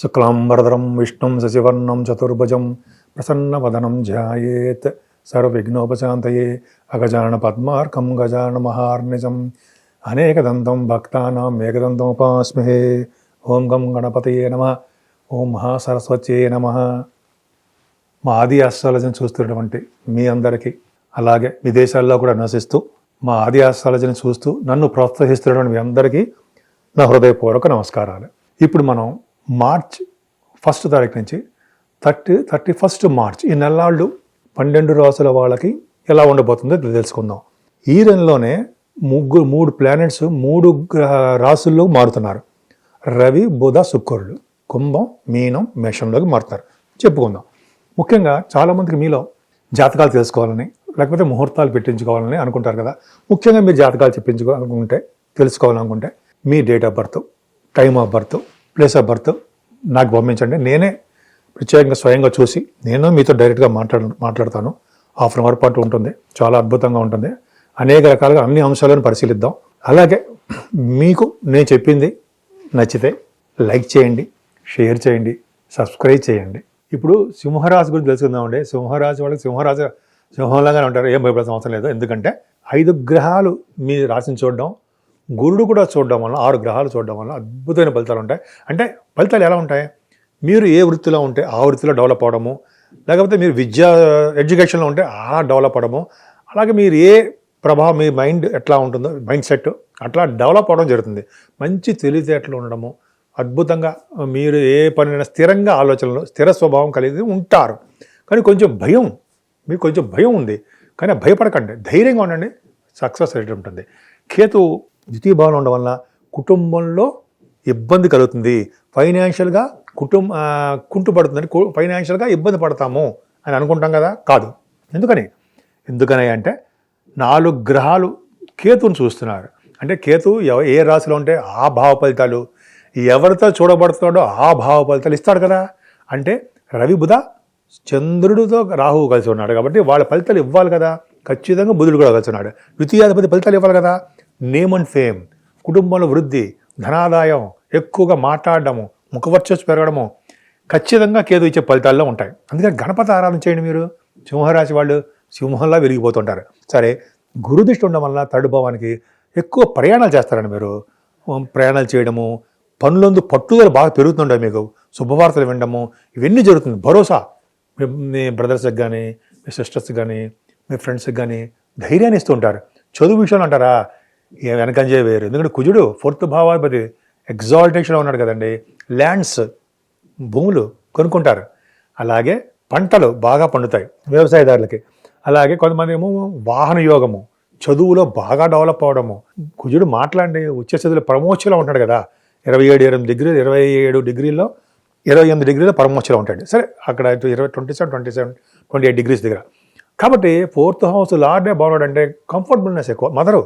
శుక్లాంబరధరం విష్ణుం శశివర్ణం చతుర్భుజం ప్రసన్నవదనం ధ్యాయేత్ సర్వవిఘ్నోపశాంతయే అగజానన పద్మార్కం గజానన మహార్నిజం అనేకదంతం భక్తానాం ఏకదంతముపాస్మహే. ఓం గం గణపతయే నమః. ఓం మహాసరస్వత్యే నమః. మా ఆది ఆస్ట్రాలజీని చూస్తున్నటువంటి మీ అందరికీ, అలాగే విదేశాల్లో కూడా నివసిస్తూ మా ఆది ఆస్ట్రాలజీని చూస్తూ నన్ను ప్రోత్సహిస్తున్నటువంటి మీ అందరికీ నా హృదయపూర్వక నమస్కారాలు. ఇప్పుడు మనం మార్చ్ 1 తారీఖు నుంచి 31 మార్చ్ ఈ నెలలు 12 రాసుల వాళ్ళకి ఎలా ఉండబోతుందో తెలుసుకుందాం. ఈ నెలలోనే మూడు ప్లానెట్స్ 3 రాసుల్లో మారుతున్నారు. రవి, బుధ, శుక్రులు కుంభం, మీనం, మేషంలోకి మారుతారు. చెప్పుకుందాం. ముఖ్యంగా చాలామందికి మీలో జాతకాలు తెలుసుకోవాలని, లేకపోతే ముహూర్తాలు పెట్టించుకోవాలని అనుకుంటారు కదా. ముఖ్యంగా మీరు జాతకాలు తెలుసుకోవాలనుకుంటే మీ date of birth, time of birth, place of birth నాకు పంపించండి. నేనే ప్రత్యేకంగా స్వయంగా చూసి నేను మీతో డైరెక్ట్గా మాట్లాడతాను. హాఫ్ అన్ అవర్ పాటు ఉంటుంది. చాలా అద్భుతంగా ఉంటుంది. అనేక రకాలుగా అన్ని అంశాలను పరిశీలిద్దాం. అలాగే మీకు నేను చెప్పింది నచ్చితే లైక్ చేయండి, షేర్ చేయండి, సబ్స్క్రైబ్ చేయండి. ఇప్పుడు సింహరాశి గురించి తెలుసుకుందామండి. సింహరాశి వాళ్ళకి సింహంలాగానే ఉంటారు. ఏం భయపడాల్సిన అవసరం లేదు. ఎందుకంటే 5 గ్రహాలు మీ రాశిని చూడడం, గురుడు కూడా చూడడం వల్ల, 6 గ్రహాలు చూడడం వల్ల అద్భుతమైన ఫలితాలు ఉంటాయి. అంటే ఫలితాలు ఎలా ఉంటాయి? మీరు ఏ వృత్తిలో ఉంటే ఆ వృత్తిలో డెవలప్ అవడము, లేకపోతే మీరు ఎడ్యుకేషన్లో ఉంటే ఆ డెవలప్ అవడము, అలాగే మీరు ఏ ప్రభావం మీ మైండ్ ఎట్లా ఉంటుందో, మైండ్ సెట్ అట్లా డెవలప్ అవడం జరుగుతుంది. మంచి తెలివితేటలు ఉండడము, అద్భుతంగా మీరు ఏ పనైనా స్థిరంగా ఆలోచనలు, స్థిర స్వభావం కలిగి ఉంటారు. కానీ మీకు కొంచెం భయం ఉంది. కానీ భయపడకండి, ధైర్యంగా ఉండండి. సక్సెస్ రేట్ ఉంటుంది. కేతు ద్వితీయ భావన ఉండడం వల్ల కుటుంబంలో ఇబ్బంది కలుగుతుంది. ఫైనాన్షియల్గా కుంటుపడుతుందని, ఫైనాన్షియల్గా ఇబ్బంది పడతాము అని అనుకుంటాం కదా. కాదు. ఎందుకని అంటే 4 గ్రహాలు కేతుని చూస్తున్నారు. అంటే కేతు ఏ రాశిలో ఉంటే ఆ భావ ఫలితాలు, ఎవరితో చూడబడుతున్నాడో ఆ భావ ఫలితాలు ఇస్తాడు కదా. అంటే రవి, బుధ, చంద్రుడితో రాహువు కలిసి ఉన్నాడు కాబట్టి వాళ్ళ ఫలితాలు ఇవ్వాలి కదా. ఖచ్చితంగా బుధుడు కూడా కలిసి ఉన్నాడు. ద్వితీయాధిపతి ఫలితాలు ఇవ్వాలి కదా. నేమ్ అండ్ ఫేమ్, కుటుంబంలో వృద్ధి, ధనాదాయం, ఎక్కువగా మాట్లాడడము, ముఖవర్చస్సు పెరగడము ఖచ్చితంగా కేతు ఇచ్చే ఫలితాల్లో ఉంటాయి. అందుకని గణపతి ఆరాధన చేయండి. మీరు సింహరాశి వాళ్ళు సింహంలా వెలిగిపోతుంటారు. సరే, గురుదృష్టి ఉండడం వల్ల థర్డ్ భావానికి ఎక్కువ ప్రయాణాలు చేస్తారండి. మీరు ప్రయాణాలు చేయడము, పనులందు పట్టుదల బాగా పెరుగుతుంటాయి. మీకు శుభవార్తలు వినడము, ఇవన్నీ జరుగుతుంది. భరోసా మీ బ్రదర్స్కి కానీ, మీ సిస్టర్స్కి కానీ, మీ ఫ్రెండ్స్కి కానీ ధైర్యాన్ని ఇస్తూ ఉంటారు. చదువు విషయంలో అంటారా, వెనకంజే వేరు. ఎందుకంటే కుజుడు 4th భావాధిపతి ఎగ్జాల్టేషన్లో ఉన్నాడు కదండి. ల్యాండ్స్, భూములు కొనుక్కుంటారు. అలాగే పంటలు బాగా పండుతాయి వ్యవసాయదారులకి. అలాగే కొంతమంది ఏమో వాహన యోగము, చదువులో బాగా డెవలప్ అవడము. కుజుడు మాట్లాడి ఉచ్చ చదువులో ప్రమోషన్లో ఉంటాడు కదా. 27 డిగ్రీల్లో 28 డిగ్రీలో పరమోచ్చలో ఉంటాడు. సరే, అక్కడ 28 డిగ్రీస్ దగ్గర. కాబట్టి 4th హౌస్ లార్డే బాగున్నాడు అంటే కంఫర్టబుల్నెస్ ఎక్కువ. మదరు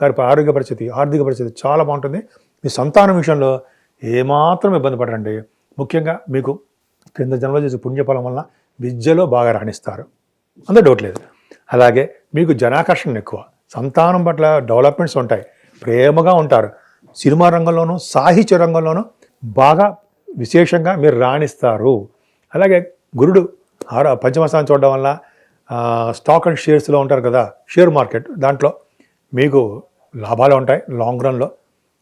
గారి ఆరోగ్య పరిస్థితి, ఆర్థిక పరిస్థితి చాలా బాగుంటుంది. మీ సంతానం విషయంలో ఏమాత్రం ఇబ్బంది పడరండి. ముఖ్యంగా మీకు కింద జన్మలో చేసే పుణ్యఫలం వల్ల విద్యలో బాగా రాణిస్తారు, అందులో డౌట్ లేదు. అలాగే మీకు జనాకర్షణ ఎక్కువ, సంతానం పట్ల డెవలప్మెంట్స్ ఉంటాయి, ప్రేమగా ఉంటారు. సినిమా రంగంలోనూ సాహిత్య రంగంలోనూ బాగా విశేషంగా మీరు రాణిస్తారు. అలాగే గురుడు పంచమస్థానం చూడడం వల్ల స్టాక్ అండ్ షేర్స్లో ఉంటారు కదా, షేర్ మార్కెట్, దాంట్లో మీకు లాభాలు ఉంటాయి లాంగ్ రన్లో.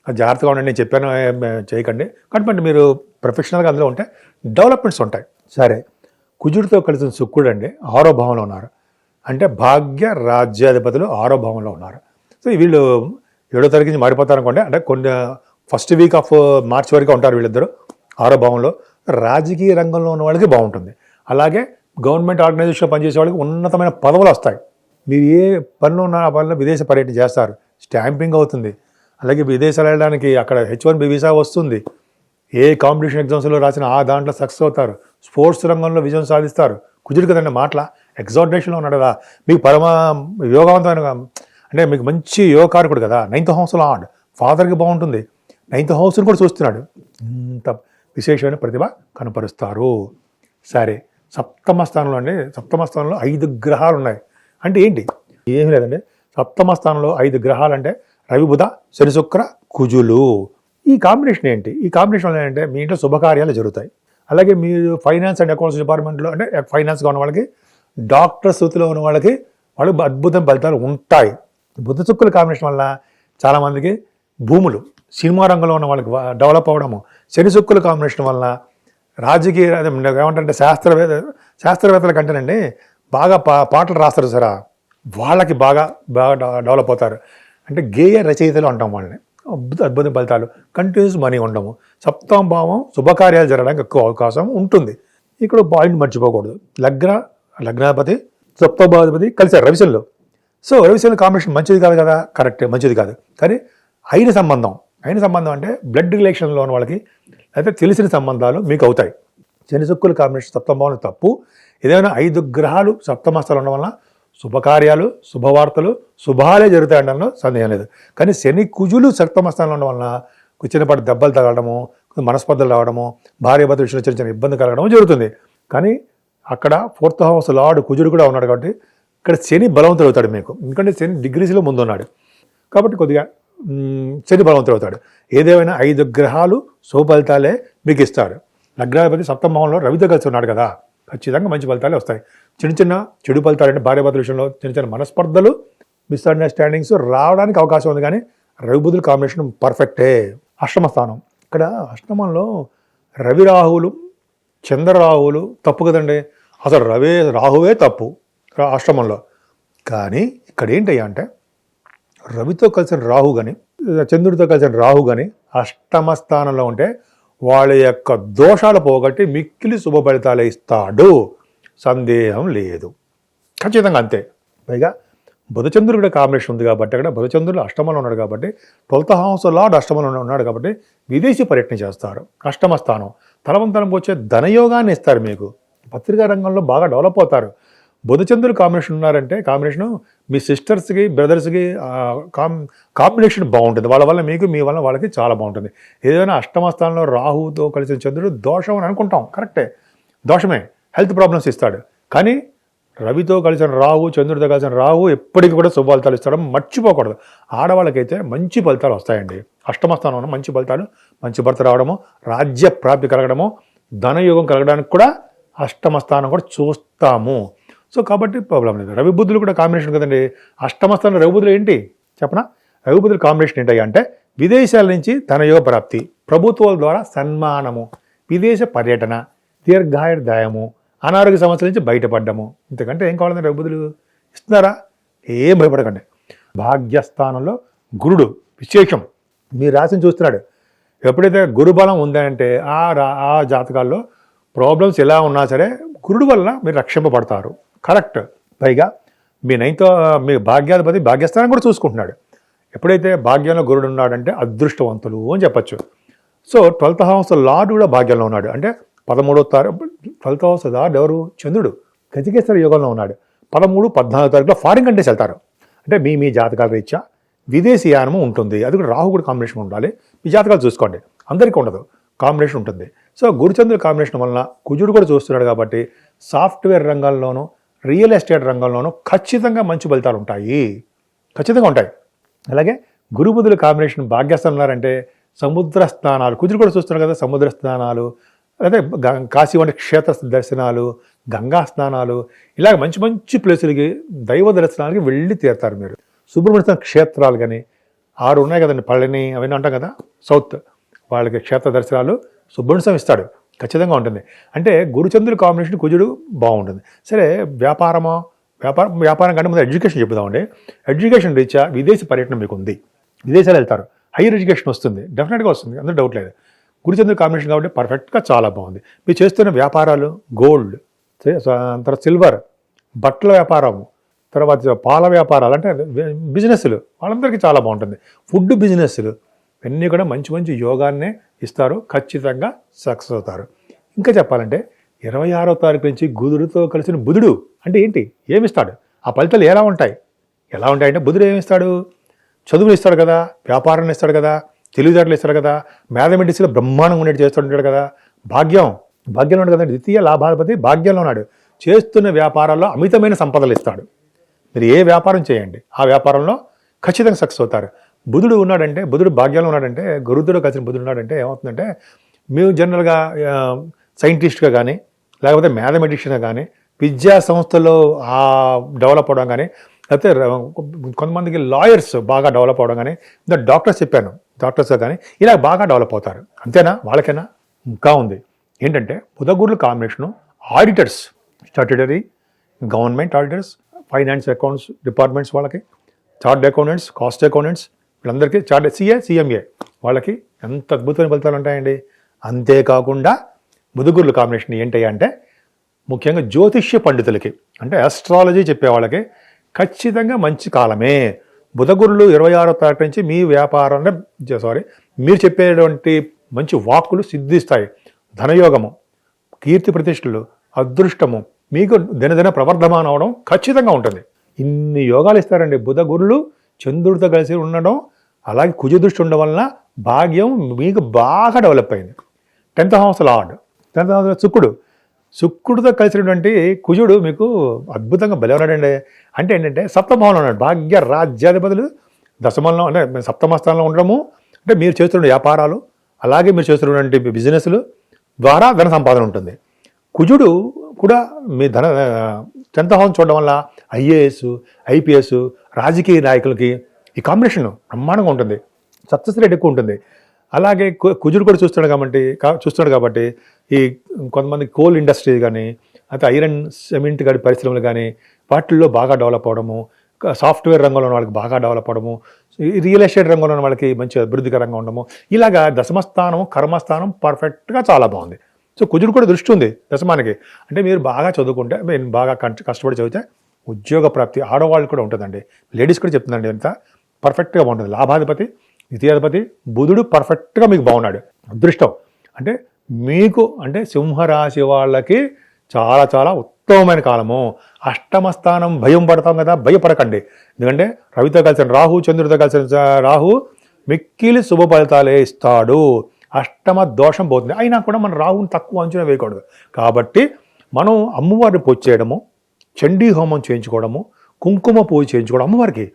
జాగ్రత్తగా ఉండండి. నేను చెప్పాను చేయకండి. కాబట్టి మీరు ప్రొఫెషనల్గా అందులో ఉంటే డెవలప్మెంట్స్ ఉంటాయి. సరే, కుజుడితో కలిసిన శుక్రుడు అండి 6వ భావంలో ఉన్నారు. అంటే భాగ్య రాజ్యాధిపతులు 6వ భావంలో ఉన్నారు. సో వీళ్ళు 7వ తారీఖు నుంచి మారిపోతారు అనుకోండి. అంటే కొన్ని ఫస్ట్ వీక్ ఆఫ్ మార్చ్ వరకు ఉంటారు వీళ్ళిద్దరు 6వ భావంలో. రాజకీయ రంగంలో ఉన్న వాళ్ళకి బాగుంటుంది. అలాగే గవర్నమెంట్ ఆర్గనైజేషన్లో పనిచేసే వాళ్ళకి ఉన్నతమైన పదవులు వస్తాయి. మీరు ఏ పనులు ఉన్న ఆ పనులు విదేశ పర్యటన చేస్తారు, స్టాంపింగ్ అవుతుంది. అలాగే విదేశాలు వెళ్ళడానికి అక్కడ H1B వీసా వస్తుంది. ఏ కాంపిటీషన్ ఎగ్జామ్స్లో రాసిన ఆ దాంట్లో సక్సెస్ అవుతారు. స్పోర్ట్స్ రంగంలో విజయం సాధిస్తారు. కుజుడు కదండి మాటల ఎగ్జాల్టేషన్లో ఉన్నాడు కదా. మీకు పరమ యోగవంతమైన, అంటే మీకు మంచి యోగకారకుడు కదా. 9th హౌస్లో ఆడ్ ఫాదర్కి బాగుంటుంది. 9th హౌస్ని కూడా చూస్తున్నాడు. ఇంత విశేషమైన ప్రతిభ కనపరుస్తారు. సరే, సప్తమ స్థానంలో 5 గ్రహాలు ఉన్నాయి. అంటే ఏంటి? ఏమీ లేదండి. సప్తమ స్థానంలో 5 గ్రహాలు అంటే రవి, బుధ, శని, శుక్ర, కుజులు. ఈ కాంబినేషన్ ఏంటి? ఈ కాంబినేషన్ వల్ల ఏంటంటే మీ ఇంట్లో శుభకార్యాలు జరుగుతాయి. అలాగే మీరు ఫైనాన్స్ అండ్ అకౌంట్స్ డిపార్ట్మెంట్లో అంటే ఫైనాన్స్గా ఉన్న వాళ్ళకి, డాక్టర్ స్థితిలో ఉన్న వాళ్ళకి అద్భుతం ఫలితాలు ఉంటాయి. బుధ శుక్రుల కాంబినేషన్ వల్ల చాలామందికి భూములు, సినిమా రంగంలో ఉన్న వాళ్ళకి డెవలప్ అవ్వడము, శని శుక్రుల కాంబినేషన్ వల్ల రాజకీయ అదే ఏమంటారంటే శాస్త్రవేత్తల కంటేనండి బాగా పాటలు రాస్తారు సరా, వాళ్ళకి బాగా డెవలప్ అవుతారు. అంటే గేయ రచయితలు అంటాం వాళ్ళని. అద్భుత ఫలితాలు, కంటిన్యూస్ మనీ ఉండము, సప్తమ భావం శుభకార్యాలు జరగడానికి ఎక్కువ అవకాశం ఉంటుంది. ఇక్కడ పాయింట్ మర్చిపోకూడదు, లగ్నాధిపతి సప్తమాధిపతి కలిసారు రవిశనిలో. సో రవిశని కాంబినేషన్ మంచిది కాదు కదా, కరెక్టే, మంచిది కాదు. కానీ అయిన సంబంధం అంటే బ్లడ్ రిలేషన్లో ఉన్న వాళ్ళకి అయితే తెలిసిన సంబంధాలు మీకు అవుతాయి. శని శుక్రుల కాంబినేషన్ సప్తమభావం తప్పు. ఏదైనా 5 గ్రహాలు సప్తమస్థాలు ఉండడం వల్ల శుభకార్యాలు, శుభవార్తలు, శుభాలే జరుగుతాయి అనడంలో సందేహం లేదు. కానీ శని కుజులు సప్తమస్థానంలో ఉండడం వలన చిన్నపాటి దెబ్బలు తగలడము, మనస్పర్ధలు రావడము, భార్యాభర్తల విషయంలో చిన్న చిన్న ఇబ్బంది కలగడం జరుగుతుంది. కానీ అక్కడ 4th హౌస్ లార్డ్ కుజుడు కూడా ఉన్నాడు కాబట్టి ఇక్కడ శని బలవంతుడు అవుతాడు మీకు. ఎందుకంటే శని డిగ్రీస్లో ముందున్నాడు కాబట్టి కొద్దిగా శని బలవంతుడు అవుతాడు. ఏదేమైనా 5 గ్రహాలు శుభఫలితాలే మీకు ఇస్తాడు. లగ్నాధిపతి సప్తమభావంలో రవితో కలిసి ఉన్నాడు కదా, ఖచ్చితంగా మంచి ఫలితాలే వస్తాయి. చిన్న చిన్న చెడు ఫలితాలు అంటే భార్యాభర్తల విషయంలో చిన్న చిన్న మనస్పర్ధలు, మిస్అండర్స్టాండింగ్స్ రావడానికి అవకాశం ఉంది. కానీ రవి బుధుల కాంబినేషన్ పర్ఫెక్టే. అష్టమ స్థానం, ఇక్కడ అష్టమంలో రవి రాహువులు, చంద్రరాహువులు తప్పు కదండి. అసలు రాహువే తప్పు అష్టమంలో. కానీ ఇక్కడ ఏంటయ్యా అంటే రవితో కలిసిన రాహు కానీ, చంద్రుడితో కలిసిన రాహు కానీ అష్టమ స్థానంలో ఉంటే వాళ్ళ యొక్క దోషాలు పోగొట్టి మిక్కిలి శుభ ఫలితాలు ఇస్తాడు, సందేహం లేదు, ఖచ్చితంగా అంతే. పైగా బుధచంద్రుడు కూడా కాంబినేషన్ ఉంది కాబట్టి అక్కడ బుధచంద్రుడు అష్టమంలో ఉన్నాడు కాబట్టి 12th హౌస్ లార్డ్ అష్టమంలో ఉన్నాడు కాబట్టి విదేశీ పర్యటన చేస్తారు. అష్టమ స్థానం తలవంతరంకి వచ్చే ధనయోగాన్ని ఇస్తారు మీకు. పత్రికా రంగంలో బాగా డెవలప్ అవుతారు. బుధచంద్రుడు కాంబినేషన్ ఉన్నారంటే కాంబినేషను మీ సిస్టర్స్కి, బ్రదర్స్కి కాంబినేషన్ బాగుంటుంది. వాళ్ళ వల్ల మీకు, మీ వల్ల వాళ్ళకి చాలా బాగుంటుంది. ఏదైనా అష్టమ స్థానంలో రాహుతో కలిసిన చంద్రుడు దోషం అని అనుకుంటాం, కరెక్టే, దోషమే, హెల్త్ ప్రాబ్లమ్స్ ఇస్తాడు. కానీ రవితో కలిసిన రాహు, చంద్రుడితో కలిసిన రాహు ఎప్పటికీ కూడా శుభ ఫలితాలు ఇస్తాడు, మర్చిపోకూడదు. ఆడవాళ్ళకైతే మంచి ఫలితాలు వస్తాయండి. అష్టమ స్థానంలో మంచి ఫలితాలు, మంచి భర్త రావడము, రాజ్య ప్రాప్తి కలగడము, ధనయోగం కలగడానికి కూడా అష్టమ స్థానం కూడా చూస్తాము. సో కాబట్టి ప్రాబ్లం లేదు. రవి బుద్ధులు కూడా కాంబినేషన్ కదండి. అష్టమ స్థానంలో రవి బుద్ధులు ఏంటి చెప్పనా? రవి బుద్ధుల కాంబినేషన్ ఏంటి అంటే విదేశాల నుంచి ధనయోగ ప్రాప్తి, ప్రభుత్వాల ద్వారా సన్మానము, విదేశ పర్యటన, దీర్ఘాయుర్దాయము, అనారోగ్య సమస్యల నుంచి బయటపడ్డము. ఇంతకంటే ఏం కావాలంటే రవి బుద్ధులు ఇస్తున్నారా? ఏం భయపడకండి. భాగ్యస్థానంలో గురుడు విశేషం మీ రాశిని చూస్తున్నాడు. ఎప్పుడైతే గురుబలం ఉందంటే ఆ జాతకాల్లో ప్రాబ్లమ్స్ ఎలా ఉన్నా సరే గురుడు వల్ల మీరు రక్షింపబడతారు, కరెక్ట్. పైగా మీ భాగ్యాధిపతి భాగ్యస్థానం కూడా చూసుకుంటున్నాడు. ఎప్పుడైతే భాగ్యంలో గురుడు ఉన్నాడంటే అదృష్టవంతులు అని చెప్పచ్చు. సో 12th హౌస్ లార్డ్ కూడా భాగ్యంలో ఉన్నాడు అంటే 13వ తారీఖు 12th హౌస్ లార్డ్ ఎవరు? చంద్రుడు గజకేశ్వర యోగంలో ఉన్నాడు. 13, 14 తారీఖులో ఫారిన్ కంట్రీస్ వెళ్తారు. అంటే మీ జాతకాల రీత్యా విదేశీయానము ఉంటుంది. అది కూడా రాహు కూడా కాంబినేషన్ ఉండాలి. మీ జాతకాలు చూసుకోండి, అందరికీ ఉండదు, కాంబినేషన్ ఉంటుంది. సో గురుచంద్రుల కాంబినేషన్ వలన కుజుడు కూడా చూస్తున్నాడు కాబట్టి సాఫ్ట్వేర్ రంగంలోనూ, రియల్ ఎస్టేట్ రంగంలోనూ ఖచ్చితంగా మంచి ఫలితాలు ఉంటాయి, ఖచ్చితంగా ఉంటాయి. అలాగే గురు బుధుల కాంబినేషన్ భాగ్యస్థానం ఉన్నారంటే సముద్ర స్థానాలు, కుజుడు కూడా చూస్తున్నారు కదా, సముద్ర స్థానాలు, అదే కాశీ వంటి క్షేత్ర దర్శనాలు, గంగా స్నానాలు, ఇలాగ మంచి మంచి ప్లేసులకి, దైవ దర్శనాలకి వెళ్ళి తీరుతారు మీరు. సుబ్రహ్మణ్య క్షేత్రాలు కానీ 6 ఉన్నాయి కదండి, పళని అవన్నీ అంటాం కదా సౌత్, వాళ్ళకి క్షేత్ర దర్శనాలు సుబ్రహ్మణ్యం ఇస్తాడు, ఖచ్చితంగా ఉంటుంది. అంటే గురుచంద్రుల కాంబినేషన్ కుజుడు బాగుంటుంది. సరే వ్యాపారం కంటే ముందు ఎడ్యుకేషన్ చెప్పుదామండి. ఎడ్యుకేషన్ రీత్యా విదేశీ పర్యటన మీకు ఉంది, విదేశాలు వెళ్తారు, హైయర్ ఎడ్యుకేషన్ వస్తుంది, డెఫినెట్గా వస్తుంది, అందులో డౌట్ లేదు. గురుచంద్ర కాంబినేషన్ కాబట్టి పర్ఫెక్ట్గా చాలా బాగుంది. మీరు చేస్తున్న వ్యాపారాలు గోల్డ్, తర్వాత సిల్వర్, బట్టల వ్యాపారం, తర్వాత పాల వ్యాపారాలు అంటే బిజినెస్లు, వాళ్ళందరికీ చాలా బాగుంటుంది. ఫుడ్ బిజినెస్లు ఇవన్నీ కూడా మంచి మంచి యోగాన్నే ఇస్తారు, ఖచ్చితంగా సక్సెస్ అవుతారు. ఇంకా చెప్పాలంటే 26వ తారీఖు నుంచి గురుడితో కలిసిన బుధుడు అంటే ఏంటి, ఏమిస్తాడు, ఆ ఫలితాలు ఎలా ఉంటాయంటే బుధుడు ఏమిస్తాడు? చదువులు ఇస్తాడు కదా, వ్యాపారాన్ని ఇస్తాడు కదా, తెలివితేటలు ఇస్తాడు కదా, మ్యాథమెటిక్స్లో బ్రహ్మాండంగా ఉండేది చేస్తుంటాడు కదా, భాగ్యంలో ఉన్నాడు కదా, ద్వితీయ లాభాధిపతి భాగ్యంలో ఉన్నాడు. చేస్తున్న వ్యాపారాల్లో అమితమైన సంపదలు ఇస్తాడు. మీరు ఏ వ్యాపారం చేయండి ఆ వ్యాపారంలో ఖచ్చితంగా సక్సెస్ అవుతారు. బుధుడు ఉన్నాడంటే, బుధుడు భాగ్యంలో ఉన్నాడంటే, గురువుతో కలిసిన బుధుడు ఉన్నాడంటే ఏమవుతుందంటే, మేము జనరల్గా సైంటిస్ట్గా కానీ లేకపోతే మ్యాథమెటిషియన్గా కానీ విద్యా సంస్థల్లో డెవలప్ అవడం కానీ, లేకపోతే కొంతమందికి లాయర్స్ బాగా డెవలప్ అవడం కానీ, ఇంకా డాక్టర్స్ చెప్పాను, డాక్టర్స్గా కానీ ఇలా బాగా డెవలప్ అవుతారు. అంతేనా? వాళ్ళకైనా ఇంకా ఉంది. ఏంటంటే బుధ-గురుల combination auditors, statutory, government auditors, finance accounts departments వాళ్ళకి, చార్ట్ అకౌంటెంట్స్, కాస్ట్ అకౌంటెంట్స్, వీళ్ళందరికీ సిఎంఏ వాళ్ళకి ఎంత అద్భుతమైన ఫలితాలు ఉంటాయండి. అంతేకాకుండా బుధ-గురుల కాంబినేషన్ ఏంటయ్యా అంటే ముఖ్యంగా జ్యోతిష్య పండితులకి, అంటే ఆస్ట్రాలజీ చెప్పే వాళ్ళకి ఖచ్చితంగా మంచి కాలమే. బుధ-గురులు 26వ తారీఖు నుంచి మీ వ్యాపారంలో మీరు చెప్పేటువంటి మంచి వాక్కులు సిద్ధిస్తాయి. ధనయోగము, కీర్తి ప్రతిష్టలు, అదృష్టము మీకు దినదిన ప్రవర్ధమానం అవడం ఖచ్చితంగా ఉంటుంది. ఇన్ని యోగాలు ఇస్తారండి బుధ-గురులు చంద్రుడితో కలిసి ఉండడం, అలాగే కుజ దృష్టి ఉండడం వలన భాగ్యం మీకు బాగా డెవలప్ అయింది. 10th house lord, 10th house శుక్రుడితో కలిసినటువంటి కుజుడు మీకు అద్భుతంగా బలి ఉన్నాడండి. అంటే ఏంటంటే సప్తమంలో ఉన్నాడు. భాగ్య రాజ్యాధిపతులు దశమంలో, అంటే సప్తమ స్థానంలో ఉండడము, అంటే మీరు చేస్తున్న వ్యాపారాలు, అలాగే మీరు చేస్తున్నటువంటి బిజినెస్లు ద్వారా ధన సంపాదన ఉంటుంది. కుజుడు కూడా మీ 10th హౌస్ చూడడం వల్ల ఐఏఎస్, ఐపీఎస్, రాజకీయ నాయకులకి ఈ కాంబినేషన్ బ్రహ్మాండంగా ఉంటుంది. సక్సెస్ రేట్ ఎక్కువ ఉంటుంది. అలాగే కుజుడు కూడా చూస్తున్నాడు కాబట్టి ఈ కొంతమంది కోల్ ఇండస్ట్రీ కానీ, అయితే ఐరన్ సిమెంట్ కానీ పరిశ్రమలు కానీ వాటిల్లో బాగా డెవలప్ అవడము, సాఫ్ట్వేర్ రంగంలో ఉన్న వాళ్ళకి బాగా డెవలప్ అవడము, రియల్ ఎస్టేట్ రంగంలో ఉన్న వాళ్ళకి మంచి అభివృద్ధికరంగా ఉండడము, ఇలాగా దశమస్థానం, కర్మస్థానం పర్ఫెక్ట్గా చాలా బాగుంది. సో కుజుడు కూడా దృష్టి ఉంది దశమానికి. అంటే మీరు బాగా చదువుకుంటే, మీరు బాగా కష్టపడి చదివితే ఉద్యోగ ప్రాప్తి ఆడవాళ్ళు కూడా ఉంటుందండి. లేడీస్ కూడా చెప్తుందండి, ఎంత పర్ఫెక్ట్గా బాగుంటుంది. లాభాధిపతి, ద్వితీయాధిపతి బుధుడు పర్ఫెక్ట్గా మీకు బాగున్నాడు. అదృష్టం అంటే మీకు, అంటే సింహరాశి వాళ్ళకి చాలా చాలా ఉత్తమమైన కాలము. అష్టమ స్థానం భయం పడతాం కదా, భయపడకండి. ఎందుకంటే రవితో కలిసిన రాహు, చంద్రుడితో కలిసిన రాహు మిక్కిలి శుభ ఫలితాలే ఇస్తాడు. అష్టమ దోషం పోతుంది. అయినా కూడా మనం రాహుని తక్కువ అంచనా వేయకూడదు. కాబట్టి మనం అమ్మవారిని పూజ చేయడము, చండీ హోమం చేయించుకోవడము, కుంకుమ పూజ చేయించుకోవడం అమ్మవారికి,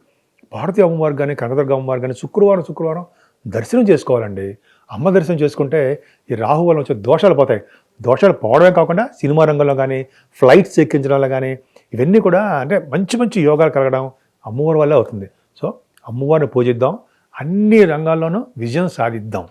భారతీయ అమ్మవారికి కానీ, కనకదుర్గ అమ్మవారికి కానీ శుక్రవారం దర్శనం చేసుకోవాలండి. అమ్మ దర్శనం చేసుకుంటే ఈ రాహు వల్ల వచ్చే దోషాలు పోతాయి. దోషాలు పోవడమే కాకుండా సినిమా రంగంలో కానీ, ఫ్లైట్స్ ఎక్కించడంలో కానీ, ఇవన్నీ కూడా అంటే మంచి మంచి యోగాలు కలగడం అమ్మవారి వల్లే అవుతుంది. సో అమ్మవారిని పూజిద్దాం, అన్ని రంగాల్లోనూ విజయం సాధిద్దాం.